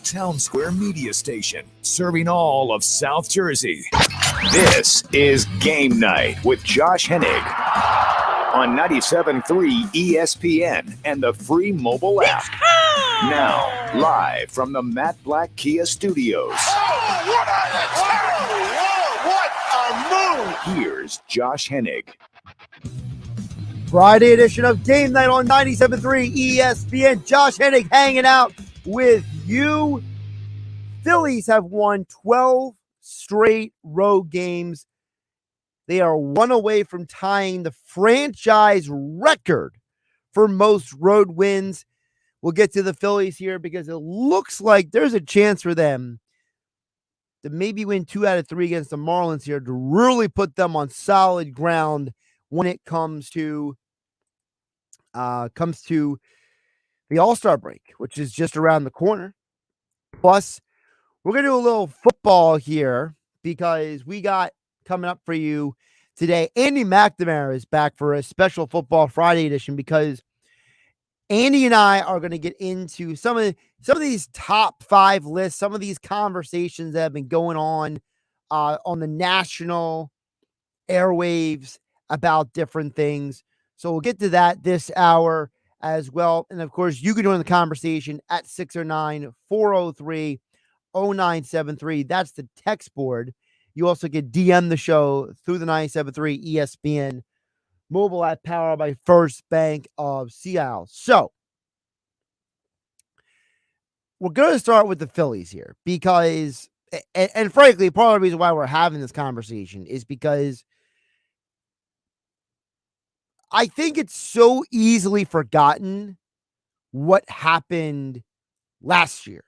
Town Square media station, serving all of South Jersey. This is Game Night with Josh Hennig on 97.3 ESPN and the free mobile app. Now, live from the Matt Black Kia Studios. What a move! Here's Josh Hennig. Friday edition of Game Night on 97.3 ESPN. Josh Hennig hanging out with you. Phillies have won 12 straight road games. They are one away from tying the franchise record for most road wins. We'll get to the Phillies here because it looks like there's a chance for them to maybe win 2 out of 3 against the Marlins here to really put them on solid ground when it comes to the All-Star break, which is just around the corner. Plus, we're going to do a little football here because we got coming up for you today. Andy McNamara is back for a special Football Friday edition because Andy and I are going to get into some of these top 5 lists, some of these conversations that have been going on the national airwaves about different things. So we'll get to that this hour as well. And of course, you can join the conversation at 609-403-0973. That's the text board. You also can DM the show through the 97.3 ESPN mobile app powered by First Bank of Seattle. So we're going to start with the Phillies here because, and frankly, part of the reason why we're having this conversation is because I think it's so easily forgotten what happened last year.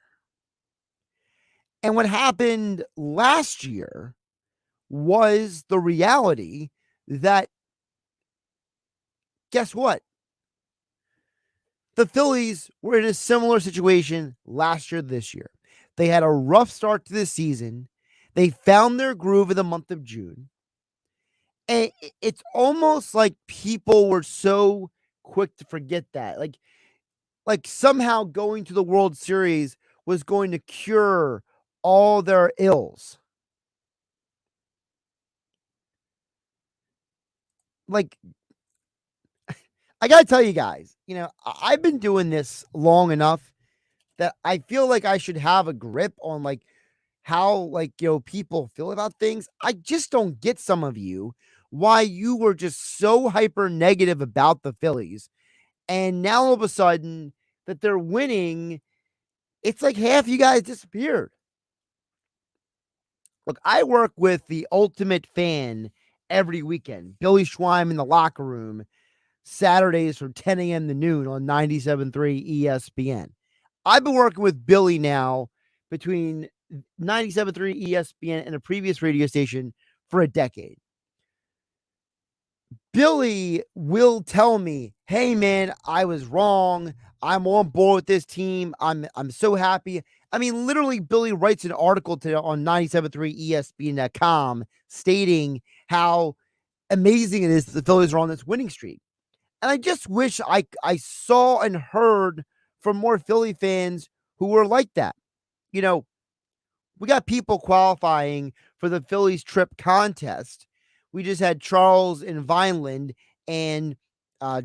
And what happened last year was the reality that, guess what? The Phillies were in a similar situation last year, this year. They had a rough start to the season. They found their groove in the month of June. And it's almost like people were so quick to forget that. Like somehow going to the World Series was going to cure all their ills. Like, I got to tell you guys, I've been doing this long enough that I feel like I should have a grip on how people feel about things. I just don't get some of you why you were just so hyper negative about the Phillies. And now all of a sudden that they're winning, it's like half you guys disappeared. Look, I work with the ultimate fan every weekend, Billy Schweim in the locker room, Saturdays from 10 a.m. to noon on 97.3 ESPN. I've been working with Billy now between 97.3 ESPN and a previous radio station for a decade. Billy will tell me, hey, man, I was wrong. I'm on board with this team. I'm so happy. I mean, literally, Billy writes an article today on 97.3 ESPN.com stating how amazing it is that the Phillies are on this winning streak. And I just wish I saw and heard from more Philly fans who were like that. We got people qualifying for the Phillies trip contest. We just had Charles in Vineland and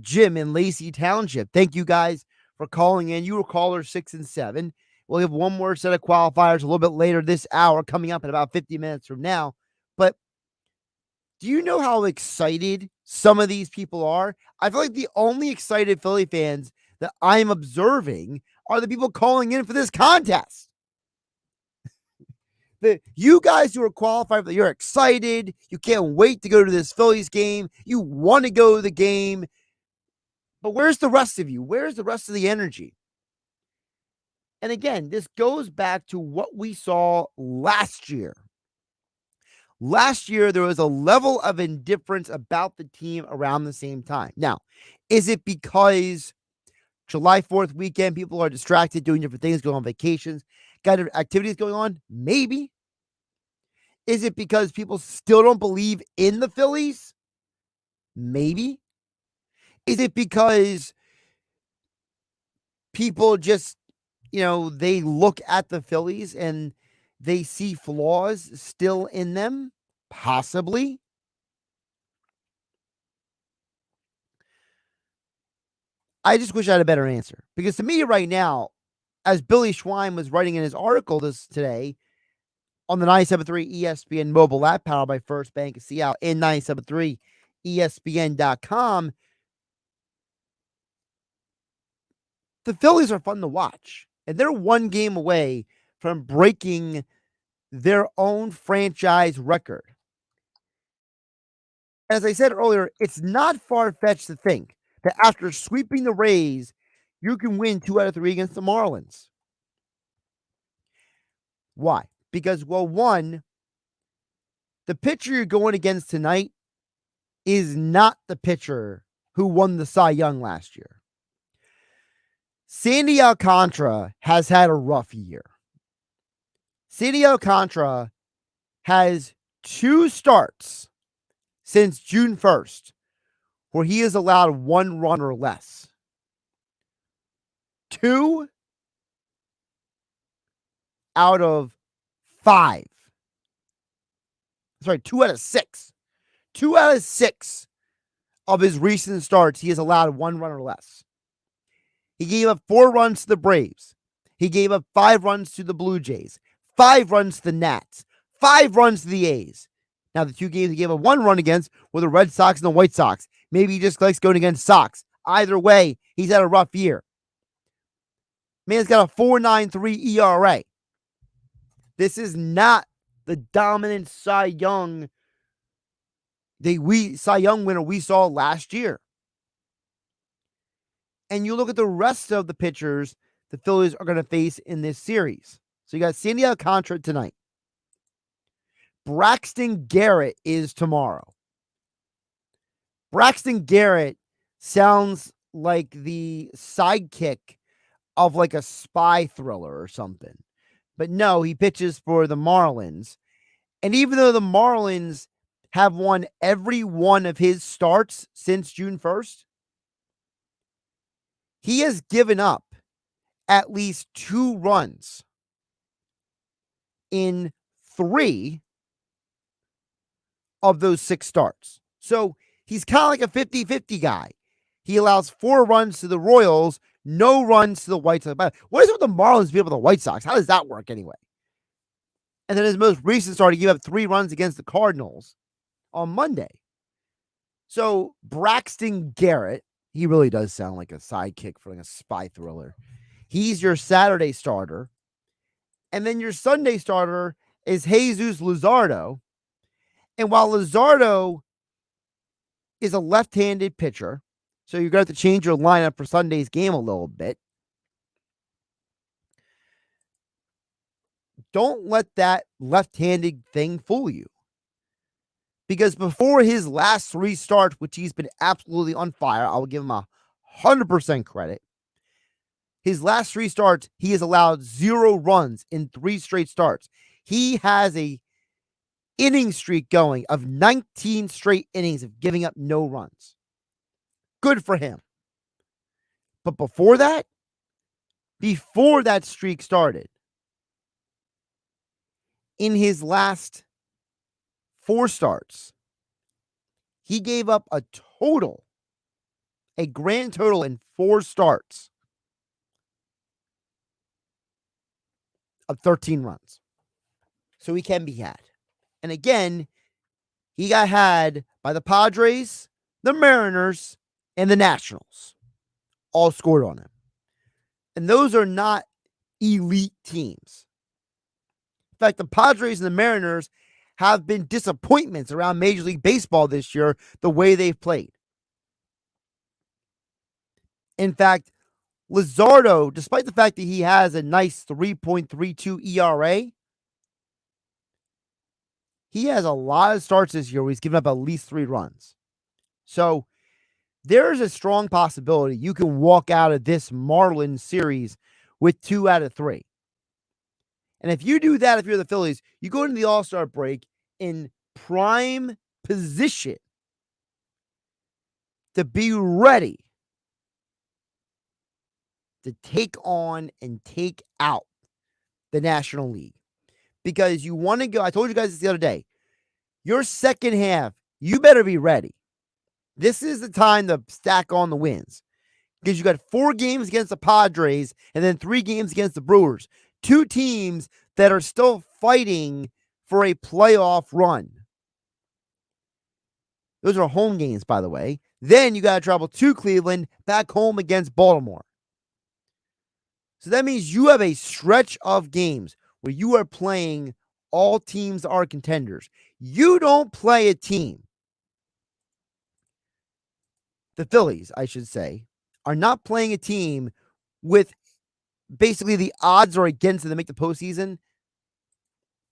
Jim in Lacey Township. Thank you guys for calling in. You were callers 6 and 7. We'll have one more set of qualifiers a little bit later this hour, coming up in about 50 minutes from now. But do you know how excited some of these people are? I feel like the only excited Philly fans that I'm observing are the people calling in for this contest. You guys who are qualified, you're excited. You can't wait to go to this Phillies game. You want to go to the game. But where's the rest of you? Where's the rest of the energy? And again, this goes back to what we saw last year. Last year, there was a level of indifference about the team around the same time. Now, is it because July 4th weekend, people are distracted, doing different things, going on vacations, got different activities going on? Maybe. Is it because people still don't believe in the Phillies? Maybe. Is it because people just they look at the Phillies and they see flaws still in them, possibly. I just wish I had a better answer. Because to me right now, as Billy Schwein was writing in his article today on the 97.3 ESPN mobile app powered by First Bank of Seattle and 97.3 ESPN.com, the Phillies are fun to watch. And they're one game away from breaking their own franchise record. As I said earlier, it's not far-fetched to think that after sweeping the Rays, you can win 2 out of 3 against the Marlins. Why? Because, well, one, the pitcher you're going against tonight is not the pitcher who won the Cy Young last year. Sandy Alcantara has had a rough year. Sandy Alcantara has 2 starts since June 1st where he has allowed 1 run or less. 2 out of 5. Sorry, 2 out of 6. 2 out of 6 of his recent starts, he has allowed 1 run or less. He gave up 4 runs to the Braves. He gave up 5 runs to the Blue Jays, 5 runs to the Nats, 5 runs to the A's. Now, the 2 games he gave up 1 run against were the Red Sox and the White Sox. Maybe he just likes going against Sox. Either way, he's had a rough year. Man's got a 4.93 ERA. This is not the dominant Cy Young winner we saw last year. And you look at the rest of the pitchers the Phillies are going to face in this series. So you got Sandy Alcantara tonight. Braxton Garrett is tomorrow. Braxton Garrett sounds like the sidekick of like a spy thriller or something. But no, he pitches for the Marlins. And even though the Marlins have won every one of his starts since June 1st, he has given up at least 2 runs in 3 of those 6 starts. So he's kind of like a 50-50 guy. He allows 4 runs to the Royals, no runs to the White Sox. What is it with the Marlins being with the White Sox? How does that work anyway? And then his most recent start, he gave up 3 runs against the Cardinals on Monday. So Braxton Garrett, he really does sound like a sidekick for like a spy thriller. He's your Saturday starter. And then your Sunday starter is Jesus Luzardo. And while Luzardo is a left-handed pitcher, so you're going to have to change your lineup for Sunday's game a little bit, don't let that left-handed thing fool you. Because before his last 3 starts, which he's been absolutely on fire, I will give him 100% credit. His last 3 starts, he has allowed 0 runs in 3 straight starts. He has a inning streak going of 19 straight innings of giving up no runs. Good for him. But before that streak started, in his last 4 starts, he gave up a grand total in 4 starts of 13 runs. So he can be had. And again, he got had by the Padres, the Mariners, and the Nationals. All scored on him. And those are not elite teams. In fact, the Padres and the Mariners have been disappointments around Major League Baseball this year, the way they've played. In fact, Luzardo, despite the fact that he has a nice 3.32 ERA, he has a lot of starts this year where he's given up at least 3 runs. So there's a strong possibility you can walk out of this Marlins series with 2 out of 3. And if you do that, if you're the Phillies, you go into the All-Star break in prime position to be ready to take on and take out the National League. Because you want to go, I told you guys this the other day, your second half, you better be ready. This is the time to stack on the wins. Because you got 4 games against the Padres and then 3 games against the Brewers. 2 teams that are still fighting for a playoff run. Those are home games, by the way. Then you got to travel to Cleveland, back home against Baltimore. So that means you have a stretch of games where you are playing all teams are contenders. You don't play a team. The Phillies, I should say, are not playing a team with basically the odds are against them to make the postseason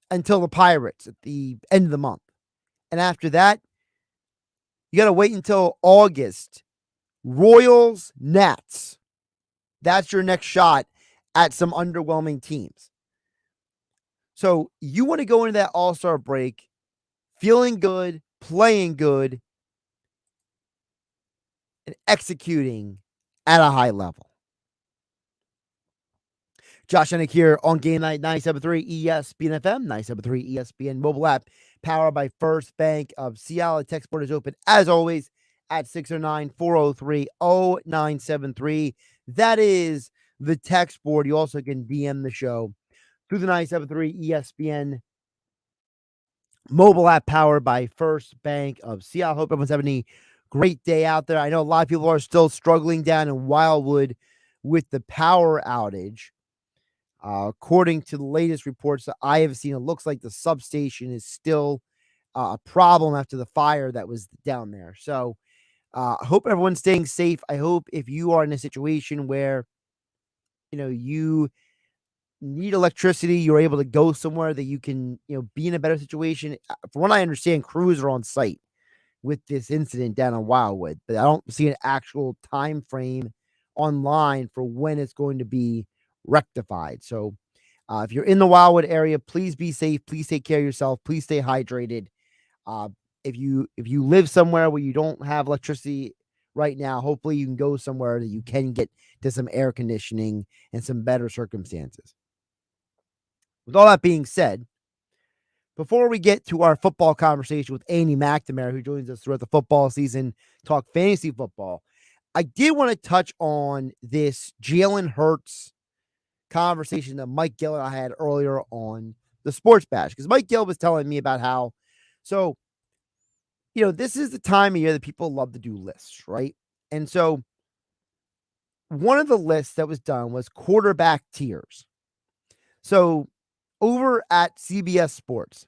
until the Pirates at the end of the month. And after that, you got to wait until August. Royals, Nats. That's your next shot at some underwhelming teams. So you want to go into that All-Star break feeling good, playing good, and executing at a high level. Josh Hennig here on Game Night 97.3 ESPN FM, 97.3 ESPN mobile app, powered by First Bank of Seattle. The text board is open, as always, at 609-403-0973. That is the text board. You also can DM the show through the 97.3 ESPN mobile app, powered by First Bank of Seattle. Hope everyone's having a great day out there. I know a lot of people are still struggling down in Wildwood with the power outage. According to the latest reports that I have seen, it looks like the substation is still a problem after the fire that was down there. So I hope everyone's staying safe. I hope if you are in a situation where, you need electricity, you're able to go somewhere that you can, be in a better situation. From what I understand, crews are on site with this incident down in Wildwood, but I don't see an actual time frame online for when it's going to be rectified. So if you're in the Wildwood area, please be safe. Please take care of yourself. Please stay hydrated. If you live somewhere where you don't have electricity right now, hopefully you can go somewhere that you can get to some air conditioning and some better circumstances. With all that being said, before we get to our football conversation with Andy McNamara, who joins us throughout the football season, talk fantasy football, I did want to touch on this Jalen Hurts conversation that Mike Gill and I had earlier on the Sports Bash, because Mike Gill was telling me about how, this is the time of year that people love to do lists, right? And so one of the lists that was done was quarterback tiers. So over at CBS Sports,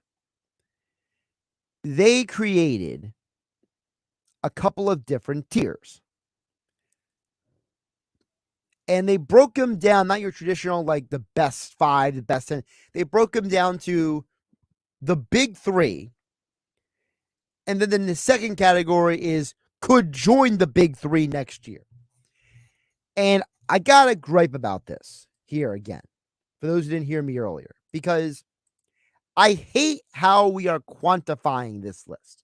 they created a couple of different tiers. And they broke them down, not your traditional, like the best 5, the best 10. They broke them down to the big 3. And then the second category is could join the big 3 next year. And I got to gripe about this here again, for those who didn't hear me earlier, because I hate how we are quantifying this list.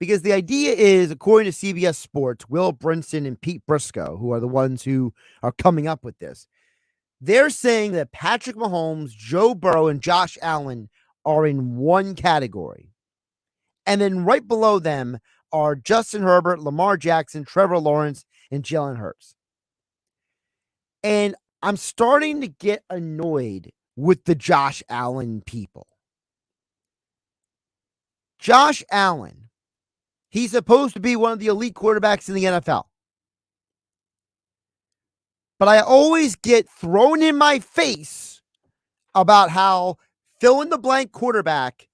Because the idea is, according to CBS Sports, Will Brinson and Pete Briscoe, who are the ones who are coming up with this, they're saying that Patrick Mahomes, Joe Burrow, and Josh Allen are in one category. And then right below them are Justin Herbert, Lamar Jackson, Trevor Lawrence, and Jalen Hurts. And I'm starting to get annoyed with the Josh Allen people. Josh Allen, he's supposed to be one of the elite quarterbacks in the NFL. But I always get thrown in my face about how fill-in-the-blank quarterback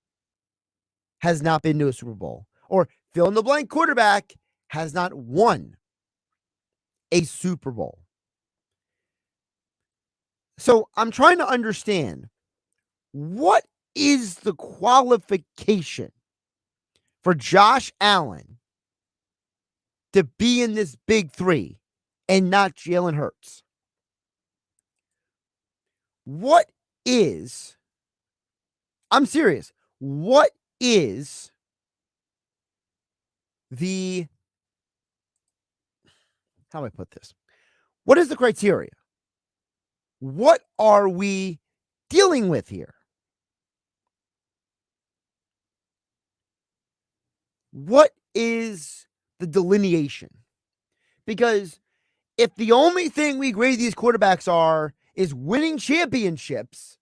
has not been to a Super Bowl, or fill-in-the-blank quarterback has not won a Super Bowl. So I'm trying to understand, what is the qualification for Josh Allen to be in this big 3 and not Jalen Hurts? I'm serious, what is how do I put this? What is the criteria? What are we dealing with here? What is the delineation? Because if the only thing we grade these quarterbacks is winning championships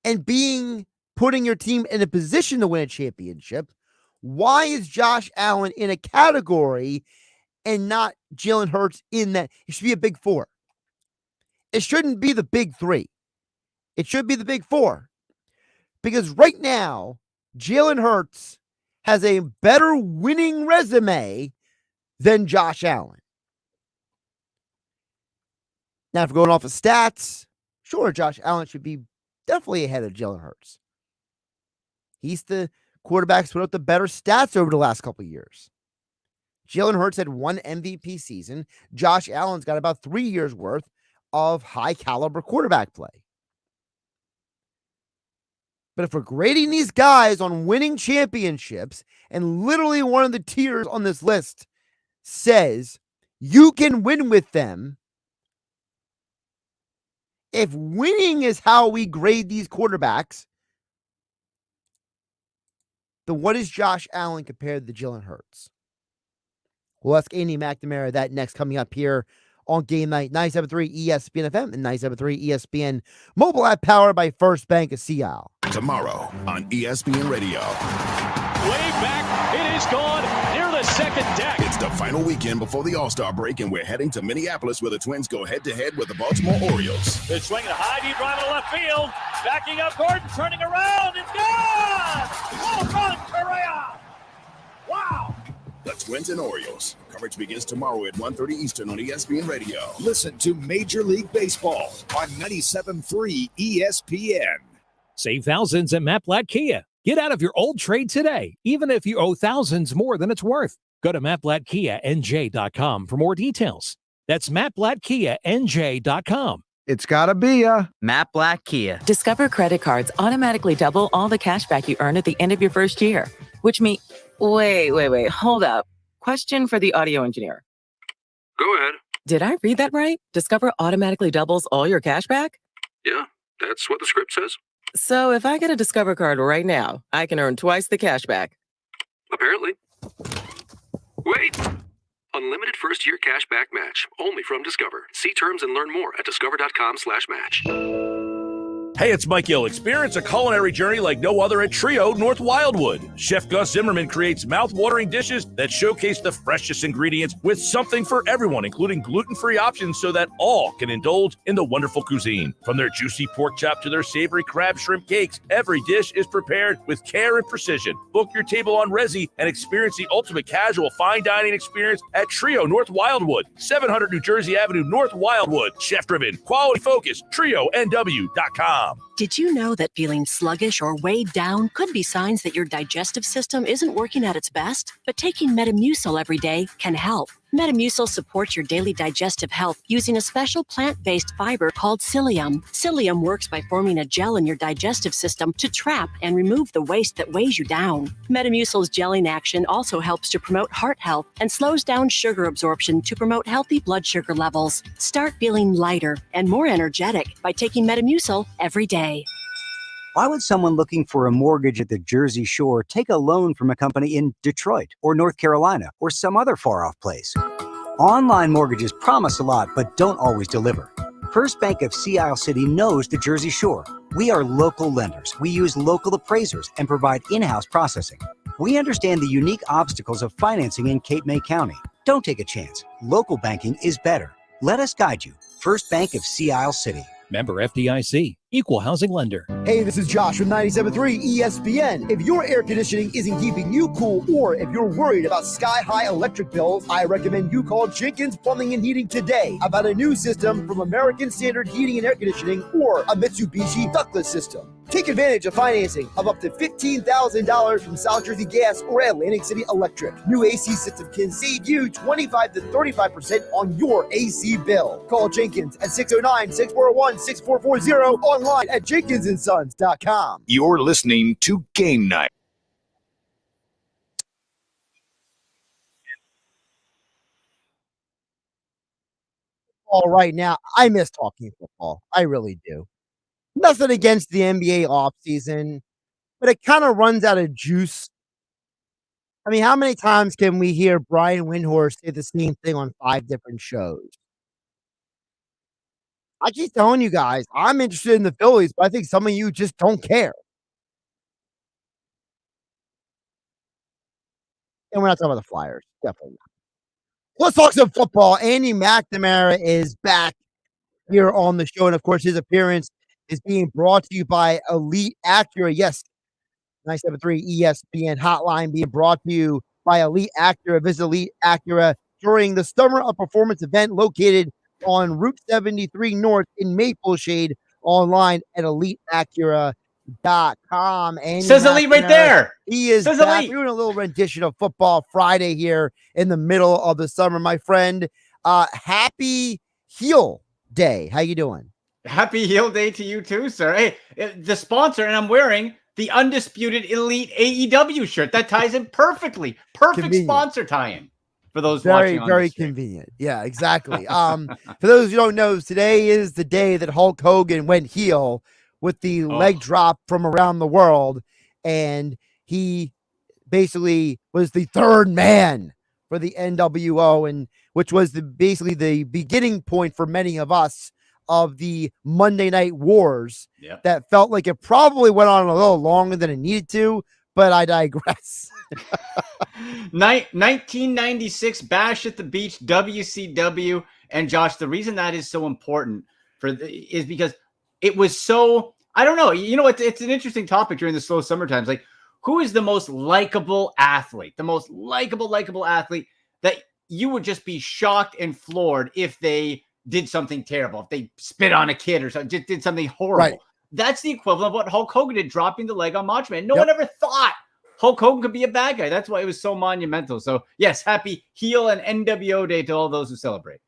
and putting your team in a position to win a championship, why is Josh Allen in a category and not Jalen Hurts in that? It should be a big four. It shouldn't be the big three. It should be the big four. Because right now, Jalen Hurts has a better winning resume than Josh Allen. Now, if we're going off of stats, sure, Josh Allen should be definitely ahead of Jalen Hurts. He's the quarterback who's put up the better stats over the last couple of years. Jalen Hurts had one MVP season. Josh Allen's got about 3 years worth of high caliber quarterback play. But if we're grading these guys on winning championships, and literally one of the tiers on this list says you can win with them, if winning is how we grade these quarterbacks, then what is Josh Allen compared to Jalen Hurts? We'll ask Andy McNamara that next, coming up here on Game Night, 97.3 ESPN FM and 97.3 ESPN mobile app, powered by First Bank of Seattle. Tomorrow on ESPN Radio. Way back, it is gone near the second deck. It's the final weekend before the All-Star break, and we're heading to Minneapolis where the Twins go head-to-head with the Baltimore Orioles. They're swinging a high deep drive to left field. Backing up Gordon, turning around, it's gone! Home run, Correa! Wow! The Twins and Orioles. Coverage begins tomorrow at 1:30 Eastern on ESPN Radio. Listen to Major League Baseball on 97.3 ESPN. Save thousands at Matt Blatt Kia. Get out of your old trade today, even if you owe thousands more than it's worth. Go to mattblattkianj.com for more details. That's mattblattkianj.com. It's gotta be a Matt Blatt Kia. Discover credit cards automatically double all the cash back you earn at the end of your first year, which means, wait, hold up. Question for the audio engineer. Go ahead. Did I read that right? Discover automatically doubles all your cash back? Yeah, that's what the script says. So if I get a Discover card right now, I can earn twice the cash back. Apparently. Wait! Unlimited first-year cash back match. Only from Discover. See terms and learn more at discover.com/match. Hey, it's Mike Gill. Experience a culinary journey like no other at Trio North Wildwood. Chef Gus Zimmerman creates mouth-watering dishes that showcase the freshest ingredients with something for everyone, including gluten-free options so that all can indulge in the wonderful cuisine. From their juicy pork chop to their savory crab shrimp cakes, every dish is prepared with care and precision. Book your table on Resi and experience the ultimate casual fine dining experience at Trio North Wildwood, 700 New Jersey Avenue, North Wildwood. Chef-driven, quality-focused, TrioNW.com. Did you know that feeling sluggish or weighed down could be signs that your digestive system isn't working at its best? But taking Metamucil every day can help. Metamucil supports your daily digestive health using a special plant-based fiber called psyllium. Psyllium works by forming a gel in your digestive system to trap and remove the waste that weighs you down. Metamucil's gelling action also helps to promote heart health and slows down sugar absorption to promote healthy blood sugar levels. Start feeling lighter and more energetic by taking Metamucil every day. Why would someone looking for a mortgage at the Jersey Shore take a loan from a company in Detroit or North Carolina or some other far-off place? Online mortgages promise a lot but don't always deliver. First Bank of Sea Isle City knows the Jersey Shore. We are local lenders. We use local appraisers and provide in-house processing. We understand the unique obstacles of financing in Cape May County. Don't take a chance. Local banking is better. Let us guide you. First Bank of Sea Isle City. Member FDIC. Equal housing lender. Hey, this is Josh from 97.3 ESPN. If your air conditioning isn't keeping you cool, or if you're worried about sky-high electric bills, I recommend you call Jenkins Plumbing and Heating today about a new system from American Standard Heating and Air Conditioning or a Mitsubishi ductless system. Take advantage of financing of up to $15,000 from South Jersey Gas or Atlantic City Electric. New AC system can save you 25 to 35% on your AC bill. Call Jenkins at 609-641-6440, online at jenkinsandsons.com. You're listening to Game Night. football right now. I miss talking football. I really do. Nothing against the NBA offseason, but it kind of runs out of juice. I mean, how many times can we hear Brian Windhorst say the same thing on 5 different shows? I keep telling you guys, I'm interested in the Phillies, but I think some of you just don't care. And we're not talking about the Flyers. Definitely not. Let's talk some football. Andy McNamara is back here on the show. And of course, his appearance is being brought to you by Elite Acura. Yes, 973 ESPN hotline being brought to you by Elite Acura. Visit Elite Acura during the Summer of Performance event located on Route 73 North in Maple Shade, online at eliteacura.com. And Says Elite right there. He is Says back. Elite. We're doing a little rendition of Football Friday here in the middle of the summer, my friend. Happy Heel Day. How you doing? Happy Heel Day to you too, sir. Hey, the sponsor, and I'm wearing the Undisputed Elite AEW shirt. That ties in perfectly. Perfect Convenient. sponsor tie-in for those Very, watching on very the stream. convenient. Yeah, exactly. For those who don't know, today is the day that Hulk Hogan went heel with the leg drop from around the world, and he basically was the third man for the NWO, and which was basically the beginning point for many of us of the Monday Night Wars. Yep. That felt like it probably went on a little longer than it needed to, but I digress. 1996 Bash at the Beach, WCW. And Josh, the reason that is so important is because it was so, I don't know, it's an interesting topic during the slow summer times. Like, who is the most likable athlete, the most likable athlete that you would just be shocked and floored if they did something terrible, if they spit on a kid or something, just did something horrible. Right. That's the equivalent of what Hulk Hogan did, dropping the leg on Macho Man. No one ever thought Hulk Hogan could be a bad guy. That's why it was so monumental. So, yes, happy Heel and NWO Day to all those who celebrate.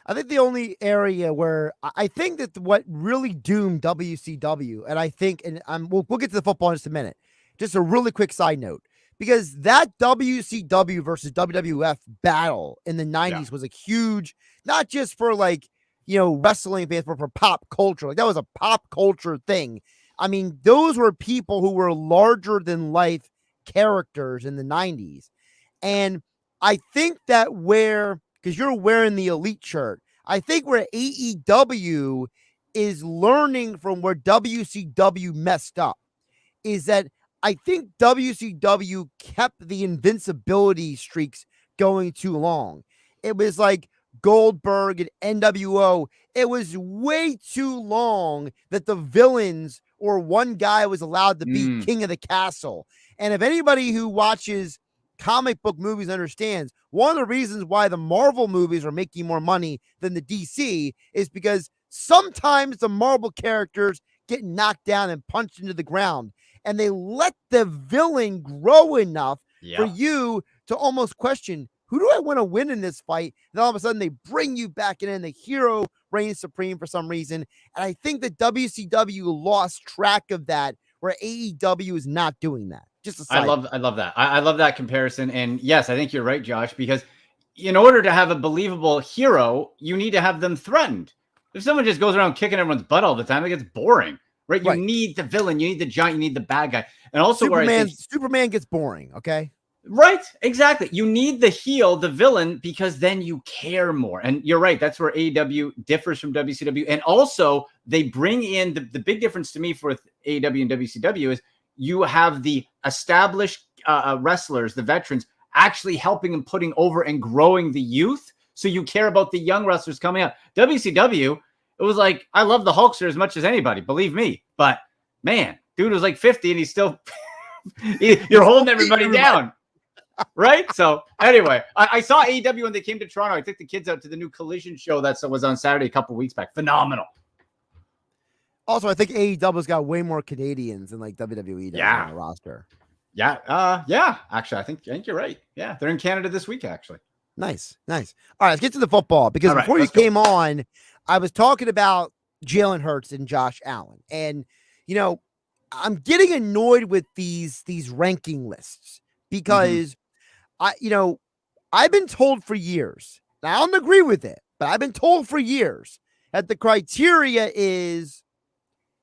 I think the only area where I think that what really doomed WCW, and I think, and we'll get to the football in just a minute, just a really quick side note, because that WCW versus WWF battle in the 90s was a huge, not just for wrestling fans, but for pop culture. Like, that was a pop culture thing. I mean, those were people who were larger than life characters in the 90s. And I think that because you're wearing the Elite shirt, I think where AEW is learning from where WCW messed up is that I think WCW kept the invincibility streaks going too long. It was like Goldberg and NWO. It was way too long that the villains or one guy was allowed to be king of the castle. And if anybody who watches comic book movies understands, one of the reasons why the Marvel movies are making more money than the DC is because sometimes the Marvel characters get knocked down and punched into the ground, and they let the villain grow enough for you to almost question, who do I want to win in this fight? And all of a sudden they bring you back in and the hero reigns supreme for some reason. And I think that WCW lost track of that, where AEW is not doing that. Just a side. I love that. I love that comparison. And yes, I think you're right, Josh, because in order to have a believable hero, you need to have them threatened. If someone just goes around kicking everyone's butt all the time, it gets boring, right? You need the villain, you need the giant, you need the bad guy. And also Superman gets boring, okay? Right, exactly. You need the heel, the villain, because then you care more. And you're right. That's where AEW differs from WCW. And also, they bring in the big difference to me for AEW and WCW is you have the established wrestlers, the veterans, actually helping and putting over and growing the youth. So you care about the young wrestlers coming up. WCW, it was like, I love the Hulkster as much as anybody, believe me. But man, dude was like 50 and he's still, you're holding everybody down. Right. So anyway, I saw AEW when they came to Toronto. I took the kids out to the new Collision show that was on Saturday a couple of weeks back. Phenomenal. Also, I think AEW's got way more Canadians than like WWE does on the roster. Yeah. Yeah. Actually, I think you're right. Yeah. They're in Canada this week, actually. Nice. All right, let's get to the football, because before you came on, I was talking about Jalen Hurts and Josh Allen. And, I'm getting annoyed with these ranking lists because I've been told for years, and I don't agree with it, but I've been told for years that the criteria is,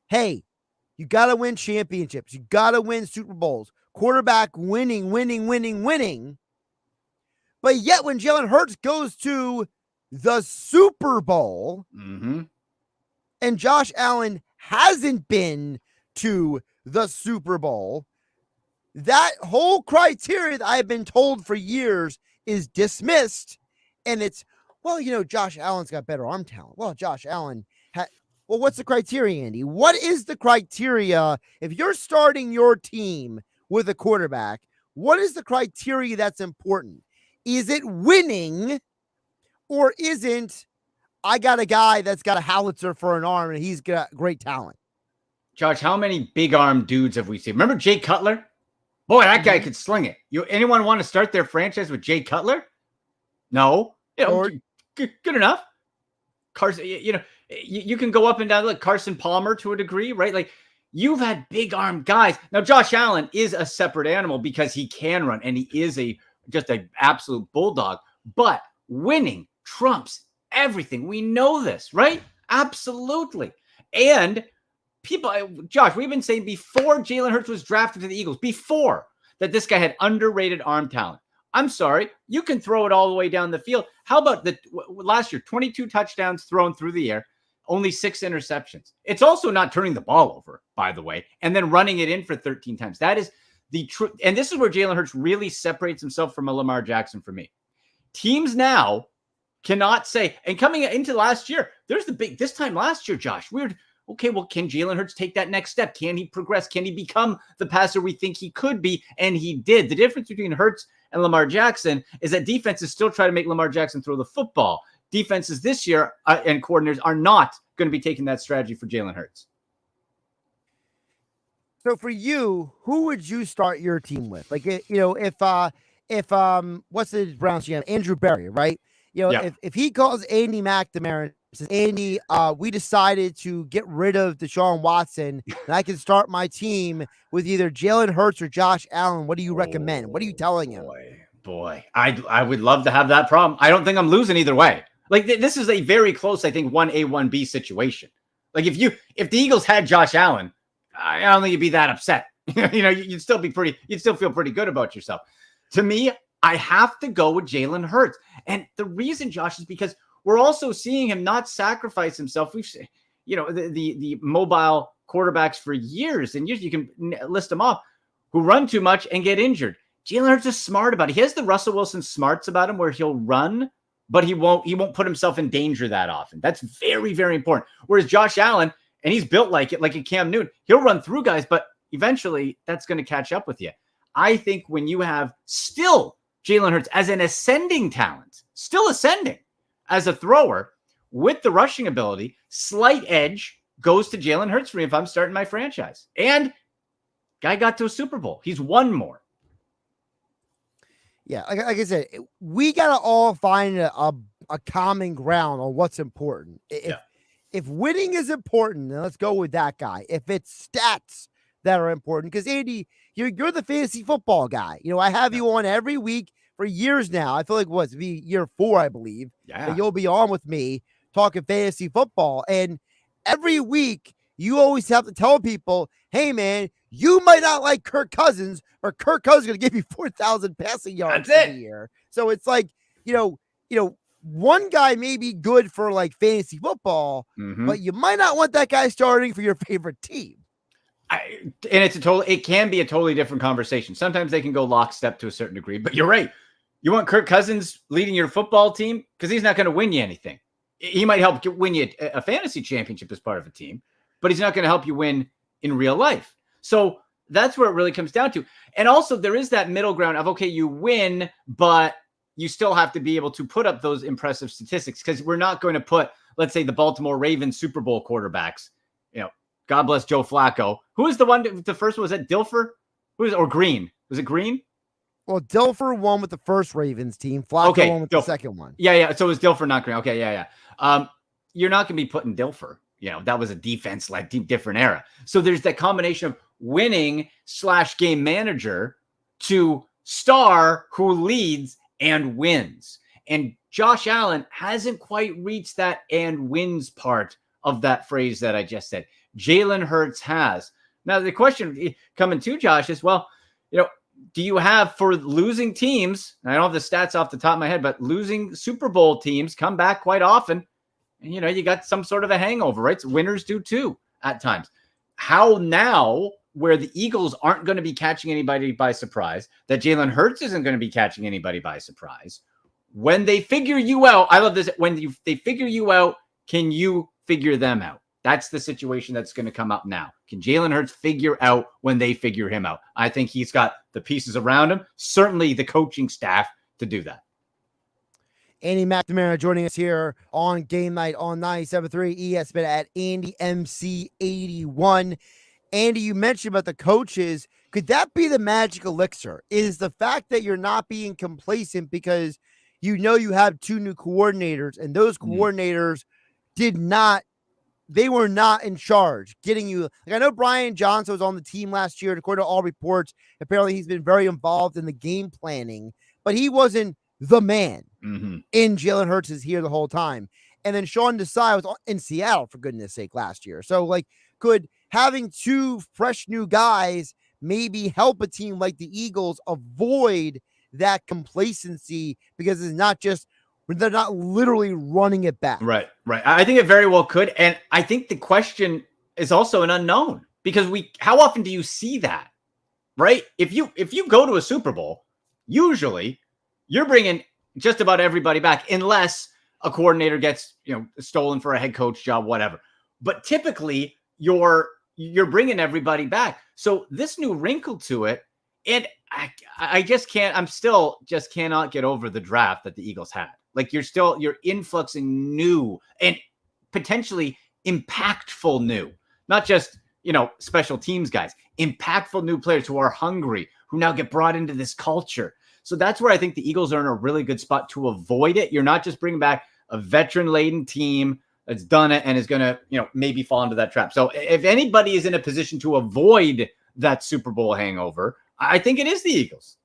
hey, you got to win championships. You got to win Super Bowls. Quarterback winning. But yet when Jalen Hurts goes to the Super Bowl and Josh Allen hasn't been to the Super Bowl, that whole criteria that I've been told for years is dismissed. And it's, well, Josh Allen's got better arm talent. Well, Josh Allen well, what's the criteria, Andy? What is the criteria if you're starting your team with a quarterback? What is the criteria that's important? Is it winning, or isn't I got a guy that's got a howitzer for an arm and he's got great talent? Josh, how many big arm dudes have we seen? Remember Jay Cutler? Boy, that guy could sling it. Anyone want to start their franchise with Jay Cutler? No. Good enough. Carson, you can go up and down like Carson Palmer to a degree, right? Like, you've had big arm guys. Now, Josh Allen is a separate animal because he can run and he is just an absolute bulldog. But winning trumps everything. We know this, right? Absolutely. And Josh, we've been saying before Jalen Hurts was drafted to the Eagles, before that this guy had underrated arm talent. I'm sorry, you can throw it all the way down the field. How about last year, 22 touchdowns thrown through the air, only 6 interceptions. It's also not turning the ball over, by the way, and then running it in for 13 times. That is the truth. And this is where Jalen Hurts really separates himself from a Lamar Jackson for me. Teams now cannot say, and coming into last year, this time last year, Josh, okay, well, can Jalen Hurts take that next step? Can he progress? Can he become the passer we think he could be? And he did. The difference between Hurts and Lamar Jackson is that defenses still try to make Lamar Jackson throw the football. Defenses this year and coordinators are not going to be taking that strategy for Jalen Hurts. So for you, who would you start your team with? Like, if what's the Browns GM? Andrew Berry, right? If he calls Andy McNamara and says, Andy, we decided to get rid of Deshaun Watson and I can start my team with either Jalen Hurts or Josh Allen. What do you recommend? What are you telling him? Boy, I would love to have that problem. I don't think I'm losing either way. Like, this is a very close, I think, 1A, 1B situation. Like, if the Eagles had Josh Allen, I don't think you'd be that upset. You'd still feel pretty good about yourself. To me, I have to go with Jalen Hurts. And the reason, Josh, is because we're also seeing him not sacrifice himself. We've seen, the mobile quarterbacks for years, and you can list them off, who run too much and get injured. Jalen Hurts is smart about it. He has the Russell Wilson smarts about him where he'll run, but he won't put himself in danger that often. That's very, very important. Whereas Josh Allen, and he's built like a Cam Newton, he'll run through guys, but eventually that's going to catch up with you. I think when you have still Jalen Hurts as an ascending talent, still ascending as a thrower with the rushing ability, slight edge goes to Jalen Hurts for me if I'm starting my franchise. And guy got to a Super Bowl. He's won more. Yeah, like I said, we got to all find a common ground on what's important. If winning is important, then let's go with that guy. If it's stats that are important, because Andy, you're the fantasy football guy. I have you on every week for years now. I feel like it'll be year 4, I believe. Yeah. That you'll be on with me talking fantasy football. And every week you always have to tell people, hey man, you might not like Kirk Cousins, but Kirk Cousins is going to give you 4,000 passing yards a year. So it's like, one guy may be good for like fantasy football, but you might not want that guy starting for your favorite team. It can be a totally different conversation. Sometimes they can go lockstep to a certain degree, but you're right. You want Kirk Cousins leading your football team because he's not going to win you anything. He might help win you a fantasy championship as part of a team, but he's not going to help you win in real life. So that's where it really comes down to. And also there is that middle ground of, okay, you win, but you still have to be able to put up those impressive statistics, because we're not going to put, let's say, the Baltimore Ravens Super Bowl quarterbacks, God bless Joe Flacco. Who was the one? The first one, was that Dilfer? Or Green? Was it Green? Well, Dilfer won with the first Ravens team. Flacco won with the second one. Yeah. So it was Dilfer, not Green. Okay, yeah. You're not going to be putting Dilfer. That was a defense-led team, different era. So there's that combination of winning / game manager to star who leads and wins. And Josh Allen hasn't quite reached that and wins part of that phrase that I just said. Jalen Hurts has. Now, the question coming to Josh is, well, do you have for losing teams? I don't have the stats off the top of my head, but losing Super Bowl teams come back quite often. And, you got some sort of a hangover, right? So winners do too at times. How now, where the Eagles aren't going to be catching anybody by surprise, that Jalen Hurts isn't going to be catching anybody by surprise, when they figure you out, I love this, when they figure you out, can you figure them out? That's the situation that's going to come up now. Can Jalen Hurts figure out when they figure him out? I think he's got the pieces around him, certainly the coaching staff, to do that. Andy McNamara joining us here on Game Night on 97.3 ESPN at Andy MC81. Andy, you mentioned about the coaches. Could that be the magic elixir? Is the fact that you're not being complacent because you have two new coordinators, and those coordinators they were not in charge getting you. Like, I know Brian Johnson was on the team last year, and according to all reports, apparently he's been very involved in the game planning, but he wasn't the man in Jalen Hurts is here the whole time. And then Sean Desai was in Seattle, for goodness sake, last year. So, could having two fresh new guys maybe help a team like the Eagles avoid that complacency, because it's not just, they're not literally running it back. Right. I think it very well could. And I think the question is also an unknown, because how often do you see that, right? If you go to a Super Bowl, usually you're bringing just about everybody back, unless a coordinator gets, stolen for a head coach job, whatever. But typically you're bringing everybody back. So this new wrinkle to it, and I just can't, I'm still just cannot get over the draft that the Eagles had. You're influxing new and potentially impactful new, not just, special teams guys, impactful new players who are hungry, who now get brought into this culture. So that's where I think the Eagles are in a really good spot to avoid it. You're not just bringing back a veteran-laden team that's done it and is going to, maybe fall into that trap. So if anybody is in a position to avoid that Super Bowl hangover, I think it is the Eagles.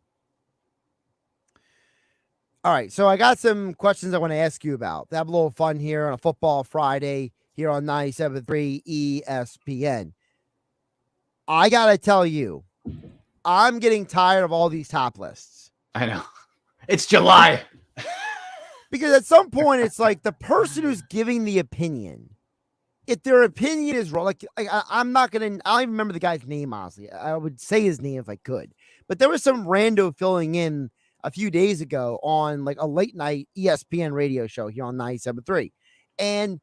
All right, so I got some questions I want to ask you about. Have a little fun here on a Football Friday here on 97.3 ESPN. I got to tell you, I'm getting tired of all these top lists. I know. It's July. Because at some point, it's like the person who's giving the opinion, if their opinion is wrong, I'm not going to, I don't even remember the guy's name, honestly. I would say his name if I could. But there was some rando filling in a few days ago on a late night ESPN radio show here on 97.3. And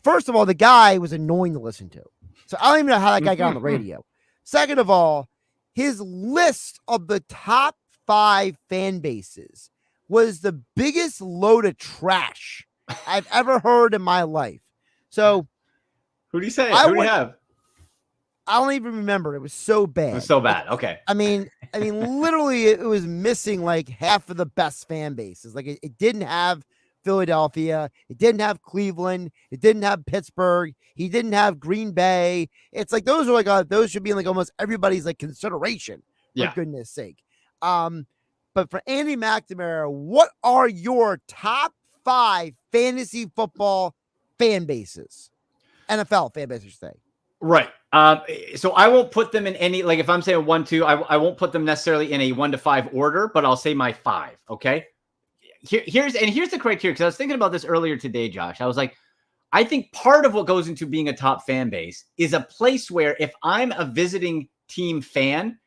first of all, the guy was annoying to listen to. So I don't even know how that guy got on the radio. Second of all, his list of the top 5 fan bases was the biggest load of trash I've ever heard in my life. So who do you say? Who do you have? I don't even remember. It was so bad. It was so bad. Okay. I mean, literally, it was missing half of the best fan bases. It didn't have Philadelphia. It didn't have Cleveland. It didn't have Pittsburgh. He didn't have Green Bay. It's those are those should be in almost everybody's consideration, for goodness sake. But for Andy McNamara, what are your top 5 fantasy football fan bases? NFL fan bases, say. Right. So I won't put them in any, if I'm saying 1, 2, I won't put them necessarily in a 1 to 5 order, but I'll say my 5. Okay. Here's the criteria. Cause I was thinking about this earlier today, Josh. I was like, I think part of what goes into being a top fan base is a place where if I'm a visiting team fan,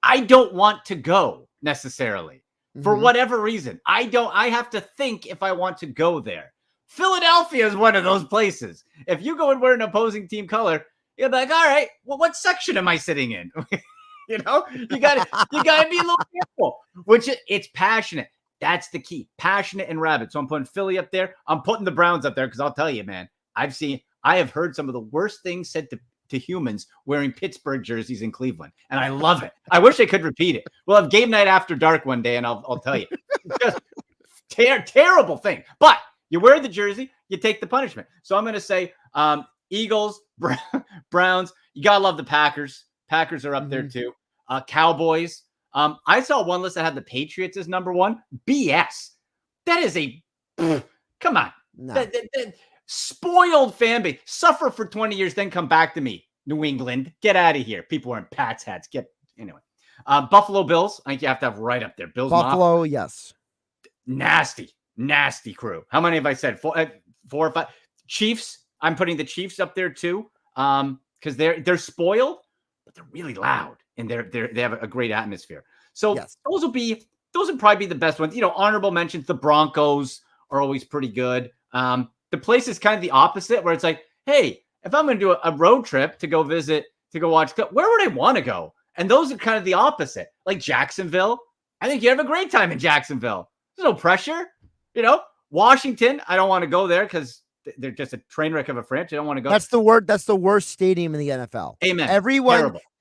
I don't want to go necessarily for whatever reason. I have to think if I want to go there. Philadelphia is one of those places. If you go and wear an opposing team color, you're like, all right, well, what section am I sitting in? You gotta be a little careful, which it's passionate. That's the key. Passionate and rabid. So I'm putting Philly up there. I'm putting the Browns up there because I'll tell you, man, I have heard some of the worst things said to humans wearing Pittsburgh jerseys in Cleveland. And I love it. I wish I could repeat it. We'll have game night after dark one day and I'll tell you. Just terrible thing. But you wear the jersey, you take the punishment. So I'm going to say Eagles, Browns. You got to love the Packers. Packers are up there too. Cowboys. I saw one list that had the Patriots as number 1. BS. That is come on. No. That spoiled fan base. Suffer for 20 years, then come back to me. New England, get out of here. People wearing Pats hats. Anyway. Buffalo Bills, I think you have to have right up there. Bills Buffalo, Mafia. yes. Nasty crew. How many have I said? 4 or 5. Chiefs, I'm putting the Chiefs up there too. Because they're spoiled, but they're really loud and they have a great atmosphere. So yes. those would probably be the best ones. Honorable mentions, the Broncos are always pretty good. The place is kind of the opposite, where it's like, hey, if I'm going to do a road trip to go watch, where would I want to go? And those are kind of the opposite. Like Jacksonville, I think you have a great time in Jacksonville. There's no pressure. Washington, I don't want to go there because they're just a train wreck of a franchise. I don't want to go. That's the worst stadium in the NFL. Amen.